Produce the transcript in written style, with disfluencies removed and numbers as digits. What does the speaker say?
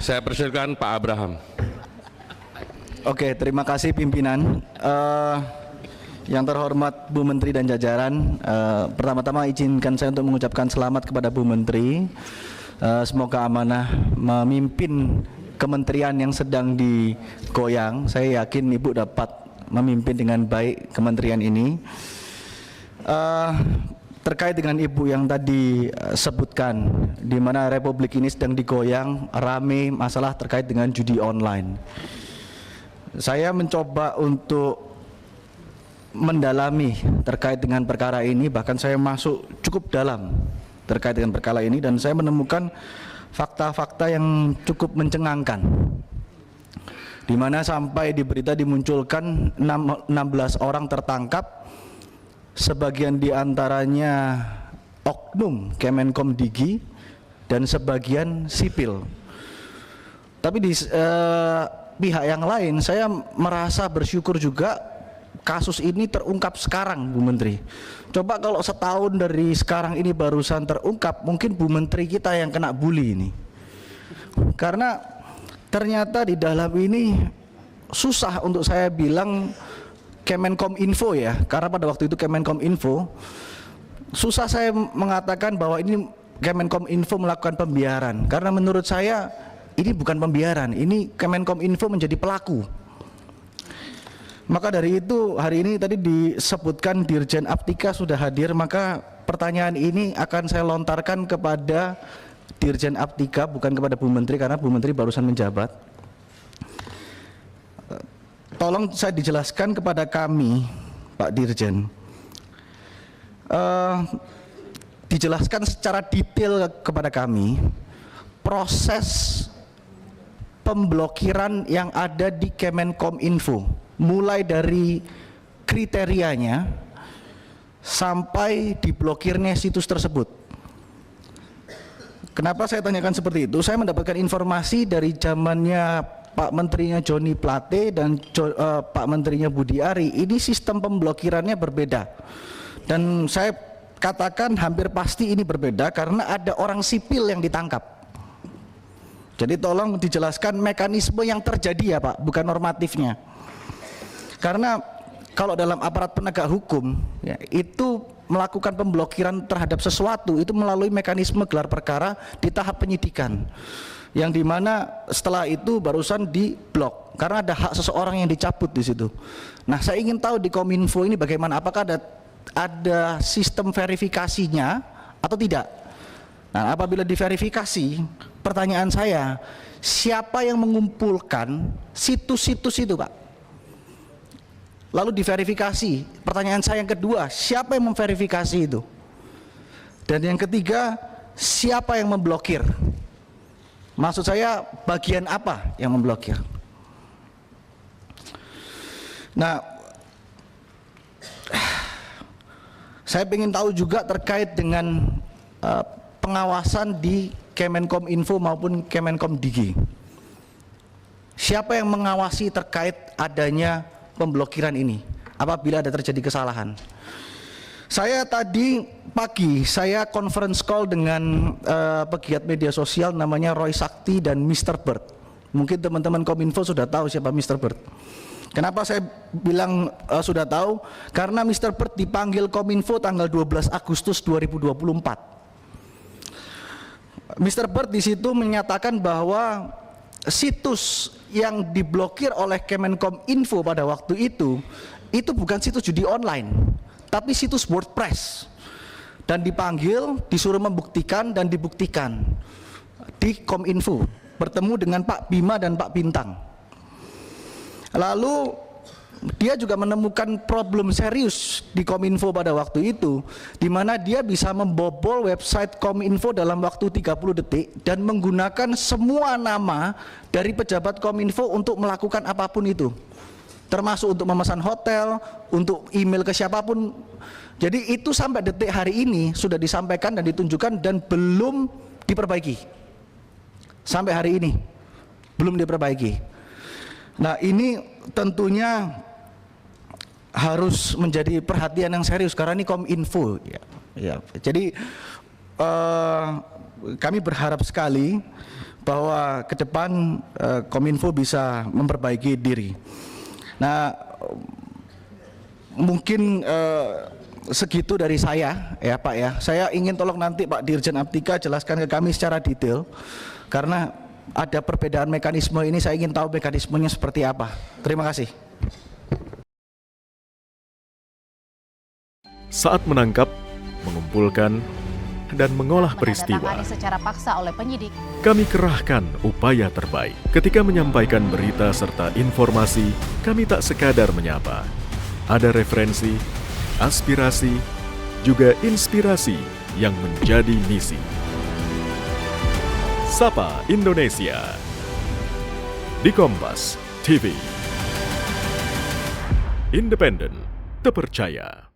Saya persilakan Pak Abraham. Oke, terima kasih pimpinan. Yang terhormat Bu Menteri dan jajaran, pertama-tama izinkan saya untuk mengucapkan selamat kepada Bu Menteri. Semoga amanah memimpin kementerian yang sedang digoyang. Saya yakin Ibu dapat memimpin dengan baik kementerian ini. Terkait dengan Ibu yang tadi sebutkan, di mana Republik ini sedang digoyang, rame masalah terkait dengan judi online. Saya mencoba untuk mendalami terkait dengan perkara ini, bahkan saya masuk cukup dalam terkait dengan perkara ini, dan saya menemukan fakta-fakta yang cukup mencengangkan, di mana sampai di berita dimunculkan 16 orang tertangkap, sebagian diantaranya oknum Kemenkomdigi dan sebagian sipil. Tapi di pihak yang lain saya merasa bersyukur juga kasus ini terungkap sekarang, Bu Menteri. Coba kalau setahun dari sekarang ini barusan terungkap, mungkin Bu Menteri kita yang kena bully ini. Karena ternyata di dalam ini susah untuk saya bilang Kemenkominfo ya, karena pada waktu itu Kemenkominfo, susah saya mengatakan bahwa ini Kemenkominfo melakukan pembiaran, karena menurut saya ini bukan pembiaran, ini Kemenkominfo menjadi pelaku. Maka dari itu hari ini tadi disebutkan Dirjen Aptika sudah hadir, maka pertanyaan ini akan saya lontarkan kepada Dirjen Aptika, bukan kepada Bu Menteri, karena Bu Menteri barusan menjabat. Tolong saya dijelaskan kepada kami, Pak Dirjen, dijelaskan secara detail kepada kami proses pemblokiran yang ada di Kemenkominfo, mulai dari kriterianya sampai diblokirnya situs tersebut. Kenapa saya tanyakan seperti itu? Saya mendapatkan informasi dari zamannya Pak Menterinya Joni Plate dan Pak Menterinya Budi Ari, ini sistem pemblokirannya berbeda. Dan saya katakan hampir pasti ini berbeda karena ada orang sipil yang ditangkap. Jadi tolong dijelaskan mekanisme yang terjadi ya Pak, bukan normatifnya. Karena kalau dalam aparat penegak hukum ya, itu melakukan pemblokiran terhadap sesuatu itu melalui mekanisme gelar perkara di tahap penyidikan, yang dimana setelah itu barusan diblok karena ada hak seseorang yang dicabut di situ. Nah, saya ingin tahu di Kominfo ini bagaimana, apakah ada sistem verifikasinya atau tidak. Nah, apabila diverifikasi, pertanyaan saya, siapa yang mengumpulkan situs-situs itu Pak? Lalu diverifikasi, pertanyaan saya yang kedua, siapa yang memverifikasi itu? Dan yang ketiga, siapa yang memblokir? Maksud saya bagian apa yang memblokir? Nah, saya ingin tahu juga terkait dengan pengawasan di Kemenkominfo maupun Kemenkomdigi. Siapa yang mengawasi terkait adanya pemblokiran ini apabila ada terjadi kesalahan? Saya tadi pagi saya conference call dengan pegiat media sosial namanya Roy Sakti dan Mr. Bird. Mungkin teman-teman Kominfo sudah tahu siapa Mr. Bird. Kenapa saya bilang sudah tahu? Karena Mr. Bird dipanggil Kominfo tanggal 12 Agustus 2024. Mr. Bird di situ menyatakan bahwa situs yang diblokir oleh Kemenkominfo pada waktu itu bukan situs judi online, tapi situs WordPress, dan dipanggil, disuruh membuktikan dan dibuktikan di Kominfo, bertemu dengan Pak Bima dan Pak Bintang. Lalu dia juga menemukan problem serius di Kominfo pada waktu itu, di mana dia bisa membobol website Kominfo dalam waktu 30 detik dan menggunakan semua nama dari pejabat Kominfo untuk melakukan apapun itu, termasuk untuk memesan hotel, untuk email ke siapapun. Jadi itu sampai detik hari ini sudah disampaikan dan ditunjukkan dan belum diperbaiki. Sampai hari ini belum diperbaiki. Nah, ini tentunya harus menjadi perhatian yang serius karena ini Kominfo ya. Jadi kami berharap sekali bahwa ke depan Kominfo bisa memperbaiki diri. Nah, mungkin segitu dari saya ya Pak ya. Saya ingin tolong nanti Pak Dirjen Aptika jelaskan ke kami secara detail, karena ada perbedaan mekanisme ini, saya ingin tahu mekanismenya seperti apa. Terima kasih. Saat menangkap, mengumpulkan, dan mengolah peristiwa, secara paksa oleh penyidik, kami kerahkan upaya terbaik. Ketika menyampaikan berita serta informasi, kami tak sekadar menyapa. Ada referensi, aspirasi, juga inspirasi yang menjadi misi. Sapa Indonesia di Kompas TV. Independen, terpercaya.